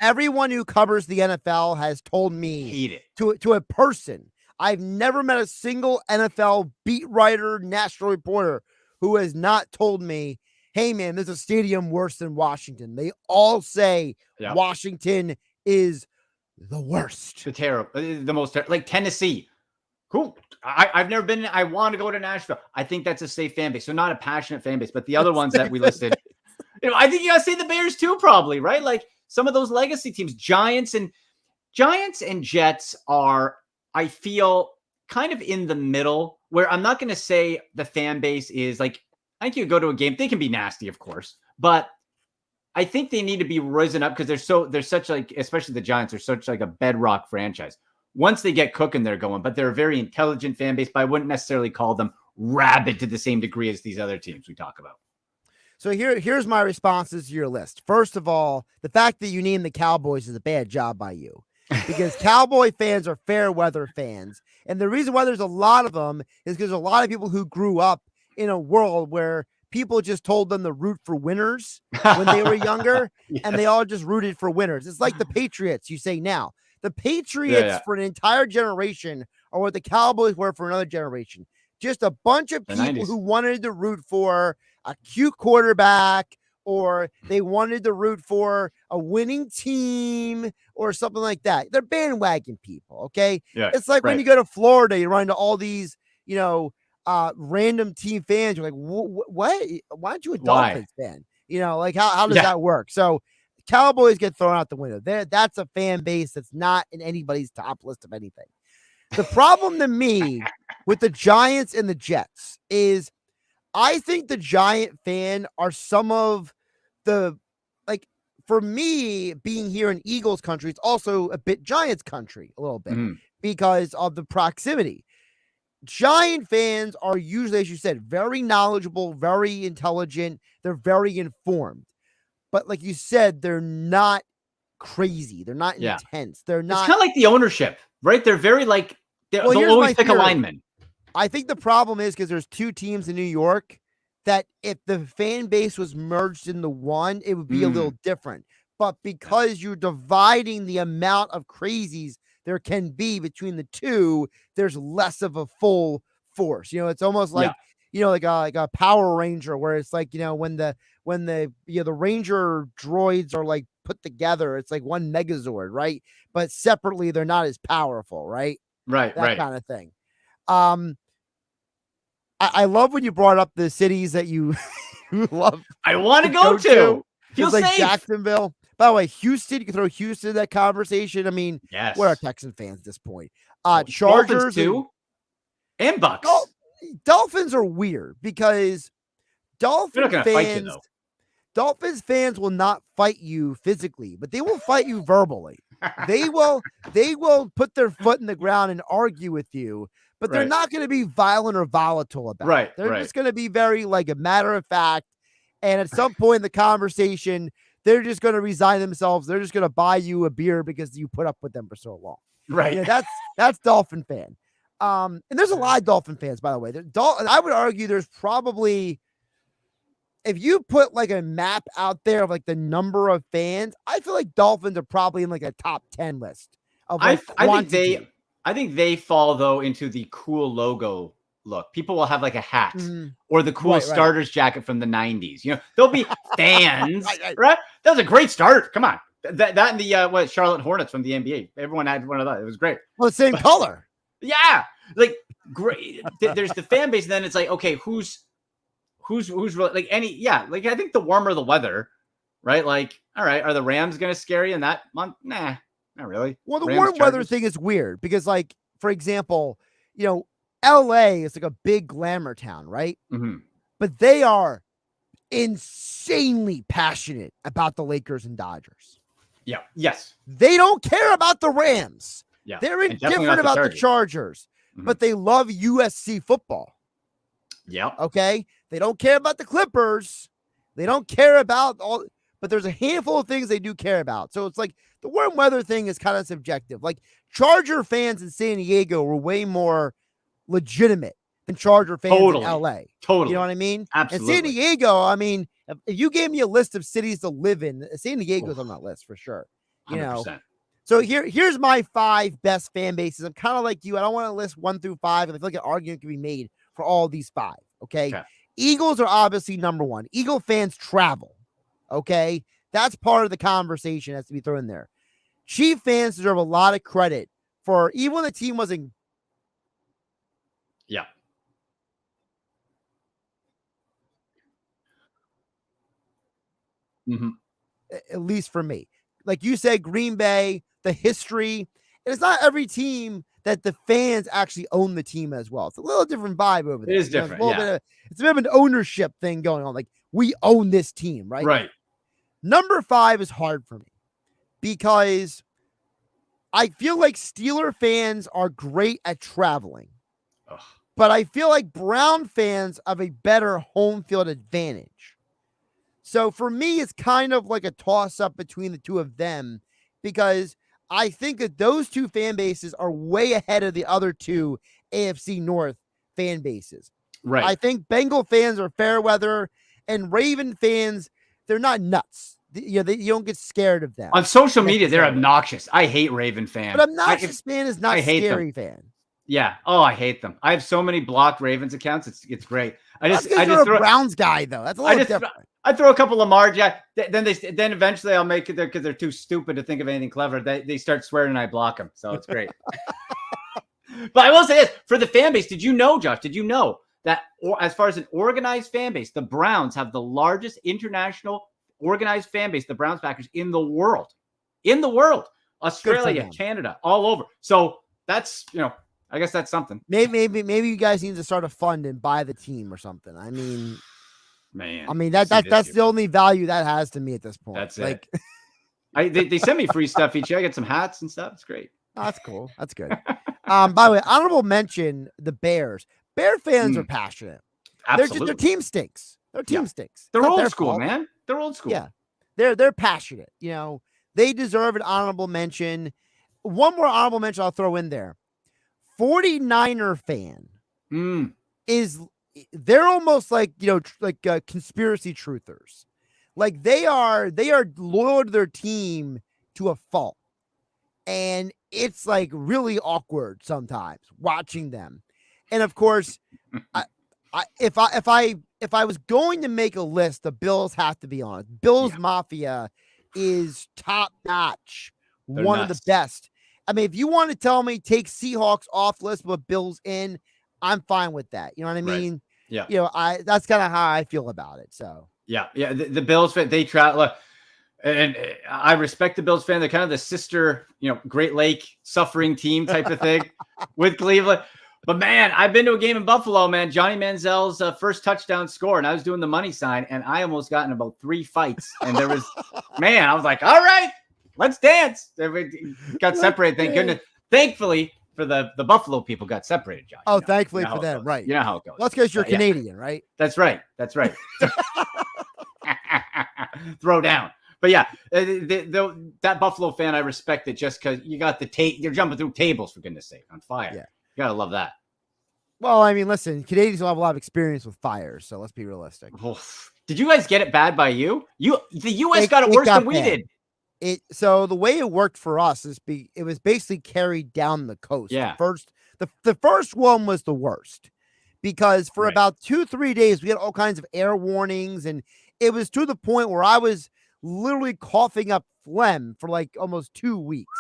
Everyone who covers the NFL has told me hate it. To a person. I've never met a single NFL beat writer, national reporter who has not told me, hey man, there's a stadium worse than Washington. They all say Washington is the worst. The most like Tennessee. Cool. I've never been. I want to go to Nashville. I think that's a safe fan base. So not a passionate fan base, but the other ones that we listed, I think you gotta say the Bears too, probably, right? Like some of those legacy teams, Giants and Jets are, I feel, kind of in the middle, where I'm not going to say the fan base is like, I think you go to a game, they can be nasty, of course, but I think they need to be risen up because they're such like, especially the Giants are such like a bedrock franchise. Once they get cooking, they're going, but they're a very intelligent fan base, but I wouldn't necessarily call them rabid to the same degree as these other teams we talk about. So here's my responses to your list. First of all, the fact that you named the Cowboys is a bad job by you, because Cowboy fans are fair weather fans. And the reason why there's a lot of them is because a lot of people who grew up in a world where people just told them to root for winners when they were younger, and they all just rooted for winners. It's like the Patriots, you say now. The Patriots for an entire generation are what the Cowboys were for another generation. Just a bunch of people who wanted to root for a cute quarterback, or they wanted to root for a winning team or something like that. They're bandwagon people, okay? Yeah, it's like when you go to Florida, you run into all these, random team fans. You're like, what? Why aren't you a Dolphins fan? Like how does that work? So Cowboys get thrown out the window. That's a fan base that's not in anybody's top list of anything. The problem to me with the Giants and the Jets is I think the Giant fan are some of the, like, for me, being here in Eagles country, it's also a bit Giants country, a little bit, because of the proximity. Giant fans are usually, as you said, very knowledgeable, very intelligent. They're very informed. But like you said, they're not crazy. They're not intense. They're not. It's kind of like the ownership, right? They're very like, they'll always pick a lineman. I think the problem is because there's two teams in New York that if the fan base was merged into one, it would be a little different. But because you're dividing the amount of crazies there can be between the two, there's less of a full force. It's almost like, like a Power Ranger, where it's like, when the Ranger droids are like put together, it's like one Megazord, right? But separately, they're not as powerful, right? That kind of thing. I love when you brought up the cities that you love. I want to go to. Feels like safe. Jacksonville. By the way, Houston, you can throw Houston in that conversation. I mean, what are Texan fans at this point? Chargers too, and Bucks. Dolphins are weird because Dolphins fans will not fight you physically, but they will fight you verbally. They will put their foot in the ground and argue with you, but they're not going to be violent or volatile about it. They're just going to be very like a matter of fact. And at some point in the conversation, they're just going to resign themselves. They're just going to buy you a beer because you put up with them for so long. Right. That's Dolphin fan. And there's a lot of Dolphin fans, by the way. I would argue there's probably, if you put like a map out there of like the number of fans, I feel like Dolphins are probably in like a top 10 list of like I think they fall though into the cool logo look. People will have like a hat or the cool starters jacket from the 90s. There'll be fans, right? That was a great start. Come on. That and the Charlotte Hornets from the NBA. Everyone had one of those. It was great. Well, the same color. Yeah. Like great. There's the fan base, and then it's like, okay, who's really, like any, yeah, like I think the warmer the weather, right? Like, all right, are the Rams going to scare you in that month? Nah, not really. Well, the Rams, warm weather Chargers. thing is weird because, like, for example, LA is like a big glamour town, right? Mm-hmm. But they are insanely passionate about the Lakers and Dodgers. Yeah. Yes. They don't care about the Rams. Yeah. They're indifferent about the Chargers, but they love USC football. Yeah. Okay. They don't care about the Clippers. They don't care about all, but there's a handful of things they do care about. So it's like the warm weather thing is kind of subjective. Like Charger fans in San Diego were way more legitimate than Charger fans in LA. Totally. You know what I mean? Absolutely. And San Diego, I mean, if you gave me a list of cities to live in, San Diego's on that list for sure. 100%. So here's my 5 best fan bases. I'm kind of like you. I don't want to list 1 through 5, and I feel like an argument can be made for all these 5. Okay. Eagles are obviously number 1. Eagle fans travel. Okay. That's part of the conversation has to be thrown in there. Chief fans deserve a lot of credit for, even when the team wasn't. Yeah. Mm-hmm. At least for me. Like you said, Green Bay, the history, and it's not every team that the fans actually own the team as well. It's a little different vibe over there. It is different. It's a bit of an ownership thing going on. Like we own this team, right? Right. Number 5 is hard for me because I feel like Steeler fans are great at traveling, but I feel like Brown fans have a better home field advantage. So for me, it's kind of like a toss-up between the two of them because I think that those two fan bases are way ahead of the other two AFC North fan bases. Right. I think Bengal fans are fair weather and Raven fans, they're not nuts. You don't get scared of them. On social media, they're obnoxious. I hate Raven fans. But obnoxious fan is not scary fan. Yeah. Oh, I hate them. I have so many blocked Ravens accounts. It's great. I just throw a Browns guy though. That's a little different. I throw a couple Lamar Jack. Then eventually I'll make it there because they're too stupid to think of anything clever. They start swearing and I block them. So it's great. But I will say this for the fan base. Did you know, Josh? Did you know that as far as an organized fan base, the Browns have the largest international organized fan base, the Browns backers in the world, Australia, Canada, all over. So that's, I guess that's something. Maybe you guys need to start a fund and buy the team or something. I mean, that's the only value that has to me at this point. That's like, they send me free stuff each year. I get some hats and stuff. It's great. Oh, that's cool. That's good. By the way, honorable mention the Bears. Bear fans are passionate. Absolutely. Their team stinks. Their team stinks. They're old school, man. They're old school. Yeah. They're passionate. They deserve an honorable mention. One more honorable mention I'll throw in there. 49er fan they're almost like, conspiracy truthers. Like they are loyal to their team to a fault. And it's like really awkward sometimes watching them. And of course, if I was going to make a list, the Bills have to be on it. Bills Mafia is top notch. They're one nuts. of the best. I mean, if you want to tell me take Seahawks off list, but Bills in, I'm fine with that. You know what I mean? Right. Yeah. That's kind of how I feel about it. So yeah. The Bills fan, they travel, and I respect the Bills fan. They're kind of the sister, Great Lake suffering team type of thing with Cleveland. But man, I've been to a game in Buffalo, man. Johnny Manziel's first touchdown score, and I was doing the money sign, and I almost got in about 3 fights. And there was, man, I was like, all right, let's dance. Got separated, thank goodness. Thankfully, for the Buffalo people got separated, Johnny. Oh, thankfully for them, right. You know how it goes. Well, that's because you're Canadian, right? That's right. Throw down. But yeah, that Buffalo fan, I respect it just because you got you're jumping through tables, for goodness sake, on fire. Yeah. You gotta love that. Well, I mean, listen, Canadians will have a lot of experience with fires, so let's be realistic. Did you guys get it bad by you? The U.S. got it worse than we did. So the way it worked for us is it was basically carried down the coast. Yeah. The first one was the worst because for about 2-3 days we had all kinds of air warnings, and it was to the point where I was literally coughing up phlegm for like almost 2 weeks.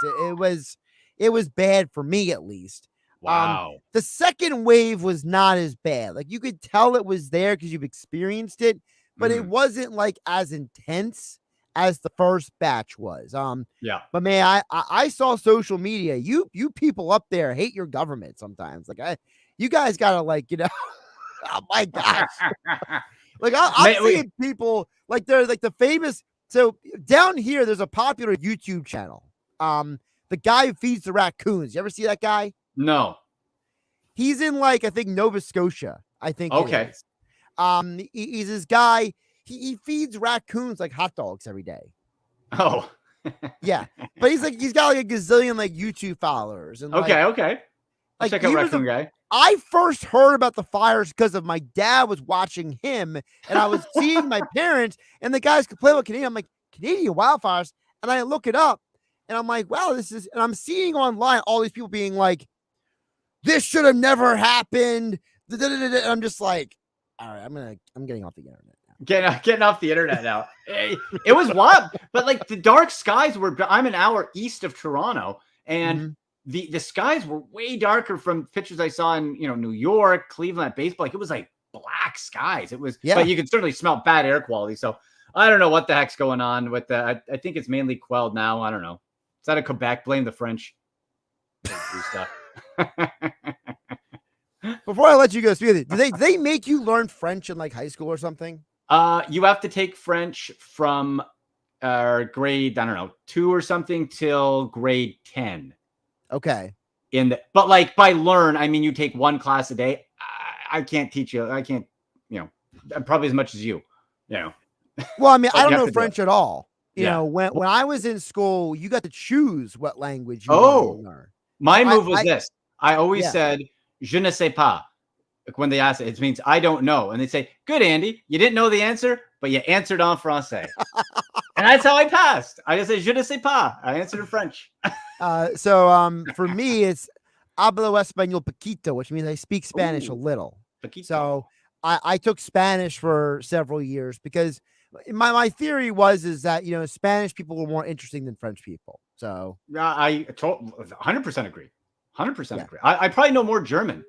It was bad for me, at least. Wow. The second wave was not as bad. Like you could tell it was there because you've experienced it, but it wasn't like as intense as the first batch was. Yeah. But man, I saw social media. You people up there hate your government sometimes. Like you guys gotta oh my gosh. Like I'm seeing people like they're like the famous. So down here, there's a popular YouTube channel. The guy who feeds the raccoons. You ever see that guy? No. He's in like I think Nova Scotia. I think. Okay. It is. He's this guy. He feeds raccoons like hot dogs every day. Oh. Yeah, but he's got like a gazillion like YouTube followers. And okay. Like Check out Raccoon Guy. I first heard about the fires because of my dad was watching him, and I was seeing my parents, and the guys complain about Canadian. I'm like, Canadian wildfires, and I look it up, and I'm like, wow, and I'm seeing online all these people being like, this should have never happened. And I'm just like, all right, I'm getting off the internet. Getting off the internet now. It was wild, but like the dark skies I'm an hour east of Toronto, and the skies were way darker from pictures I saw in New York, Cleveland at baseball. Like it was like black skies. It was, but you could certainly smell bad air quality. So I don't know what the heck's going on with that. I think it's mainly quelled now. I don't know. It's out of Quebec. Blame the French. Stuff. Before I let you go, do they make you learn French in like high school or something? You have to take French from grade, I don't know, 2 or something till grade 10. Okay. But like by learn, I mean, you take one class a day. I can't teach you. I can't, probably as much as you, Well, I mean, I don't know French at all. You know, when I was in school, you got to choose what language you wanted to learn. My move was this. I always said, je ne sais pas. Like when they ask it means I don't know. And they say, good, Andy, you didn't know the answer, but you answered en français. And that's how I passed. I just said, je ne sais pas. I answered in French. So for me, it's hablo español poquito, which means I speak Spanish a little. Poquito. So I took Spanish for several years because my theory is that, Spanish people were more interesting than French people. So I 100% agree. 100% agree. I probably know more German.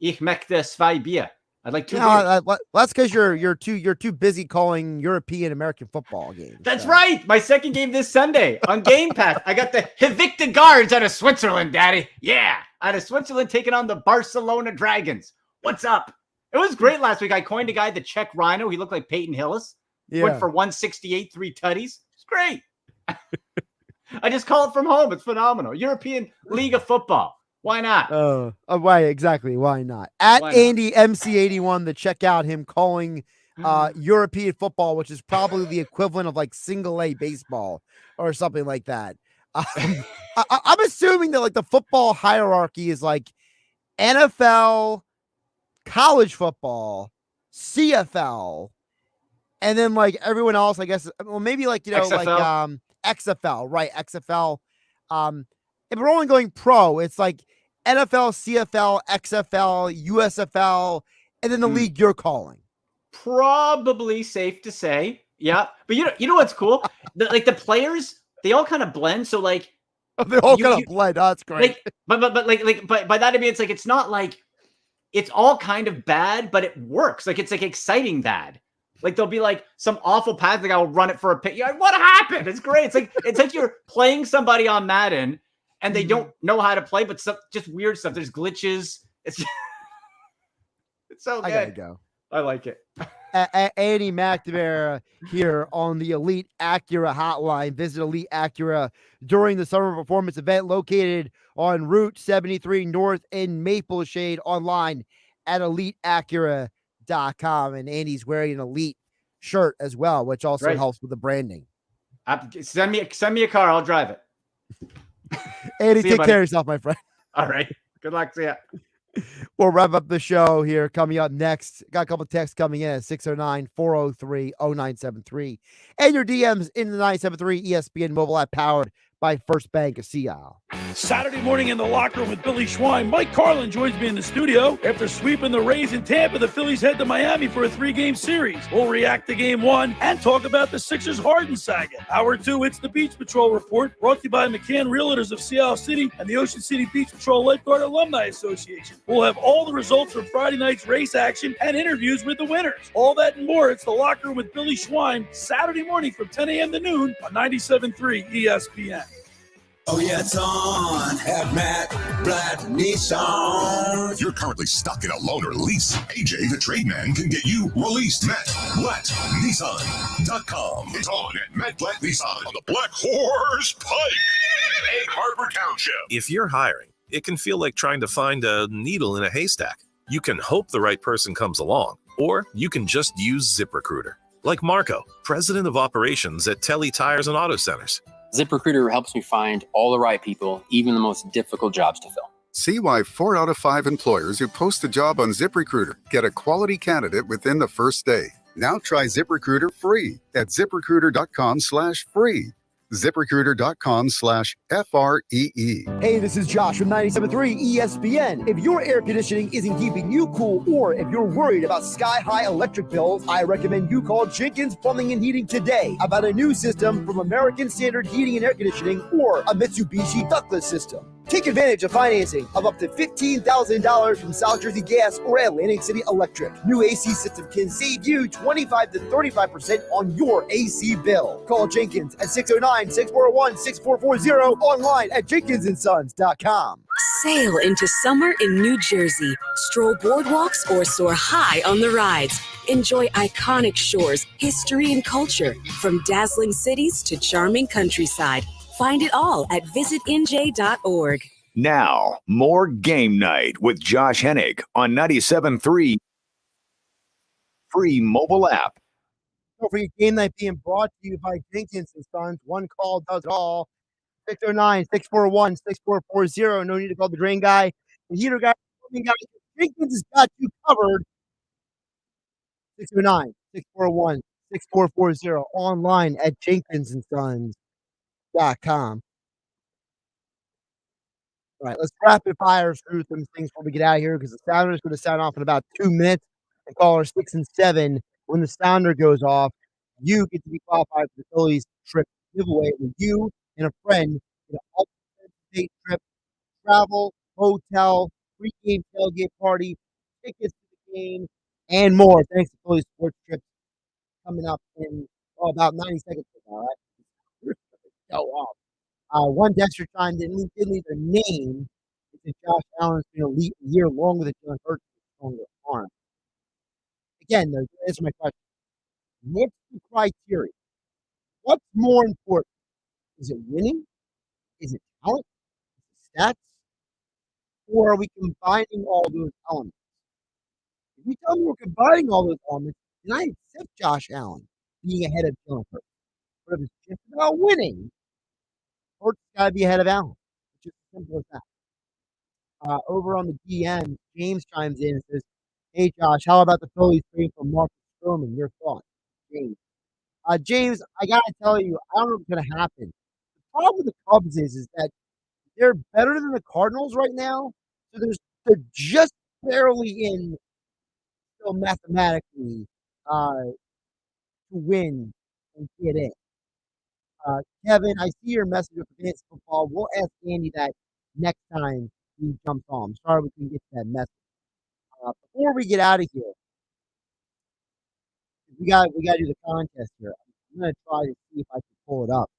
Ich möchte zwei Bier. I'd like 2 beers. That's because you're too busy calling European American football games. That's right. My second game this Sunday on Game Pass. I got the evicted guards out of Switzerland, Daddy. Yeah, out of Switzerland taking on the Barcelona Dragons. What's up? It was great last week. I coined a guy, the Czech Rhino. He looked like Peyton Hillis. Went for 168, 3 tutties. It's great. I just call it from home. It's phenomenal. European League of Football. Why not? Why exactly? Why not? At Andy MC81 to check out him calling European football, which is probably the equivalent of like single A baseball or something like that. I'm assuming that like the football hierarchy is like NFL, college football, CFL, and then like everyone else, I guess. Well, maybe like XFL. like XFL, right? XFL. If we're only going pro, it's like NFL, CFL, XFL, USFL, and then the league you're calling. Probably safe to say. Yeah. But you know what's cool? The players, they all kind of blend. So like they all kind of blend. Oh, that's great. But by that I mean it's like it's not like it's all kind of bad, but it works. Like it's like exciting bad. Like there'll be like some awful pass, like I'll run it for a pick. You're like, what happened? It's great. It's like you're playing somebody on Madden. And they don't know how to play, but just weird stuff. There's glitches. It's so good. I gotta go. I like it. Andy McNamara here on the Elite Acura hotline. Visit Elite Acura during the summer performance event located on Route 73 North in Maple Shade, online at eliteacura.com. And Andy's wearing an Elite shirt as well, which also helps with the branding. Send me a car. I'll drive it. Andy, take care of yourself, my friend. All right. Good luck to you. We'll wrap up the show here. Coming up next, got a couple of texts coming in at 609-403-0973. And your DMs in the 973 ESPN mobile app powered by First Bank of Sea Isle. Saturday morning in the locker room with Billy Schwein. Mike Carlin joins me in the studio. After sweeping the Rays in Tampa, the Phillies head to Miami for a 3-game series. We'll react to Game 1 and talk about the Sixers Harden saga. Hour 2, it's the Beach Patrol Report, brought to you by McCann Realtors of Seattle City and the Ocean City Beach Patrol Lifeguard Alumni Association. We'll have all the results from Friday night's race action and interviews with the winners. All that and more. It's the locker room with Billy Schwein, Saturday morning from 10 a.m. to noon on 97.3 ESPN. Oh, yeah, it's on at Matt Blatt Nissan. If you're currently stuck in a loan or lease, AJ the Trade Man can get you released. MattBlattNissan.com. It's on at Matt Blatt Nissan on the Black Horse Pike, Egg Harbor Township. If you're hiring, it can feel like trying to find a needle in a haystack. You can hope the right person comes along, or you can just use ZipRecruiter. Like Marco, president of operations at Telly Tires and Auto Centers. ZipRecruiter helps me find all the right people, even the most difficult jobs to fill. See why 4 out of 5 employers who post a job on ZipRecruiter get a quality candidate within the first day. Now try ZipRecruiter free at ZipRecruiter.com/free. ZipRecruiter.com/FREE. Hey, this is Josh from 97.3 ESPN. If your air conditioning isn't keeping you cool, or if you're worried about sky-high electric bills, I recommend you call Jenkins Plumbing and Heating today about a new system from American Standard Heating and Air Conditioning or a Mitsubishi ductless system. Take advantage of financing of up to $15,000 from South Jersey Gas or Atlantic City Electric. New AC system can save you 25 to 35% on your AC bill. Call Jenkins at 609-641-6440, online at jenkinsandsons.com. Sail into summer in New Jersey. Stroll boardwalks or soar high on the rides. Enjoy iconic shores, history, and culture, from dazzling cities to charming countryside. Find it all at visitnj.org. Now, more Game Night with Josh Hennig on 97.3 free mobile app. Don't forget Game Night being brought to you by Jenkins and Sons. One call does it all. 609-641-6440. No need to call the drain guy, the heater guy, the plumbing guy. Jenkins has got you covered. 609-641-6440. Online at jenkinsandsons.com. All right, let's rapid fire through some things before we get out of here, because the sounder is going to sound off in about 2 minutes. And caller 6 and 7, when the sounder goes off, you get to be qualified for the Phillies trip giveaway with you and a friend in an alternate state trip, travel, hotel, pre-game tailgate party, tickets to the game, and more. Thanks to Phillies Sports Trips coming up in about 90 seconds from now. Right? Go off. One Dexter chimed in, didn't leave their name. He said Josh Allen's been elite a year longer than Jalen Hurts with a stronger arm. Again, though, to answer my question, what's the criteria? What's more important? Is it winning? Is it talent? Is it stats? Or are we combining all those elements? If you tell me we're combining all those elements, then I accept Josh Allen being ahead of Jalen Hurts. But if it's just about winning, Hurts got to be ahead of Allen. It's just as simple as that. Over on the DM, James chimes in and says, "Hey Josh, how about the Phillies trading for Marcus Stroman? Your thoughts?" James. James, I gotta tell you, I don't know what's gonna happen. The problem with the Cubs is that they're better than the Cardinals right now. So they're just barely in, still mathematically, to win and get in. Kevin, I see your message with Fantasy Football. We'll ask Andy that next time he jumps on. I'm sorry we couldn't get to that message. Before we get out of here, we got to do the contest here. I'm gonna try to see if I can pull it up.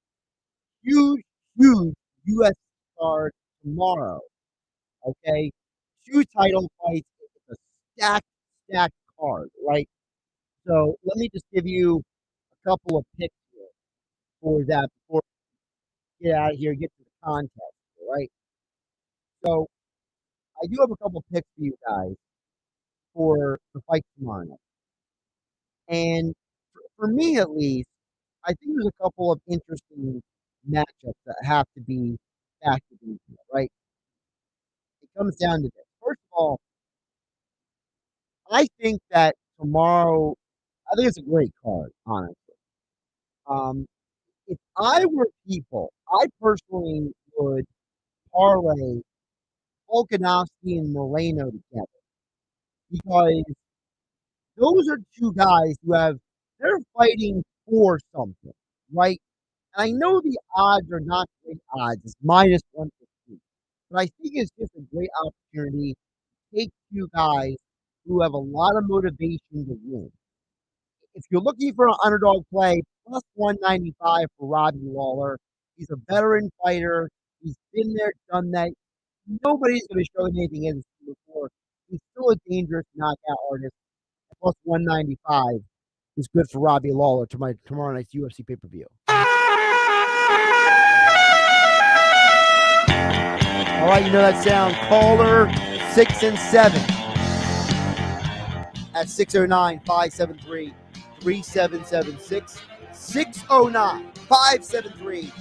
Huge U.S. card tomorrow. Okay, 2 title fights. It's a stacked card, right? So let me just give you a couple of picks here for that before we get out of here and get to the contest, right? So I do have a couple picks for you guys for the fight tomorrow night. And for me, at least, I think there's a couple of interesting matchups that have to be factored in here, right? It comes down to this. First of all, I think that tomorrow, I think it's a great card, honestly. If I were people, I personally would parlay Volkanovski and Moreno together because those are two guys they're fighting for something, right? And I know the odds are not great odds. It's minus 150. But I think it's just a great opportunity to take two guys who have a lot of motivation to win. If you're looking for an underdog play, plus 195 for Robbie Lawler. He's a veteran fighter. He's been there, done that. Nobody's going to show him anything in before. He's still a dangerous knockout artist. Plus 195 is good for Robbie Lawler tomorrow night's UFC pay-per-view. All right, you know that sound. Caller 6 and 7 at 609-573-3776. 609-573-3776.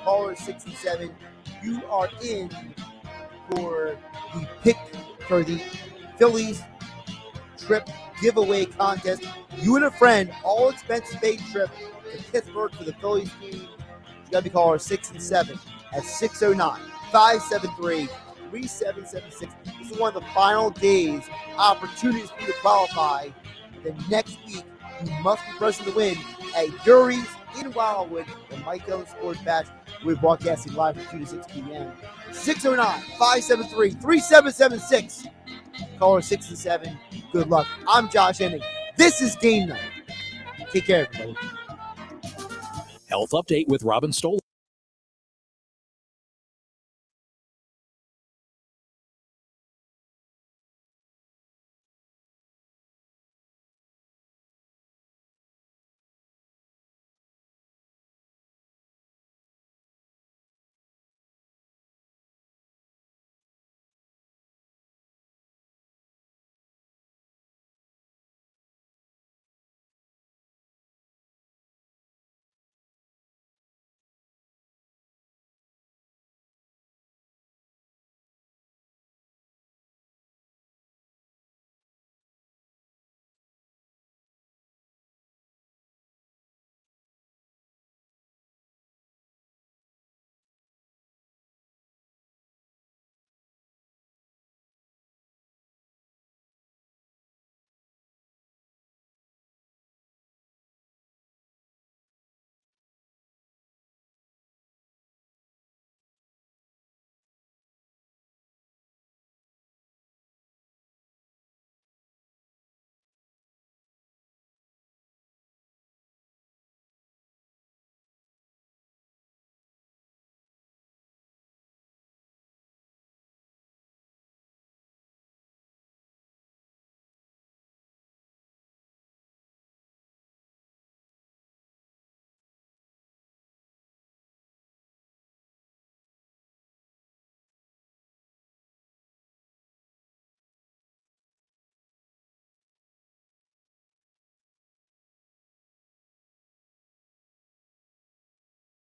Caller 6 and 7. You are in for the pick for the Phillies trip giveaway contest. You and a friend, all expenses paid trip to Pittsburgh for the Phillies team. You got to be caller 6 and 7 at 609-573-3776. This is one of the final days, opportunities for you to qualify. The next week, you must be present to win at Yuri's in Wildwood, the Mike Ellen Sports Bash. We're broadcasting live from 2 to 6 p.m. 609-573-3776. Caller 6 and 7. Good luck. I'm Josh Hennig. This is Game Night. Take care, everybody. Health update with Robin Stoll.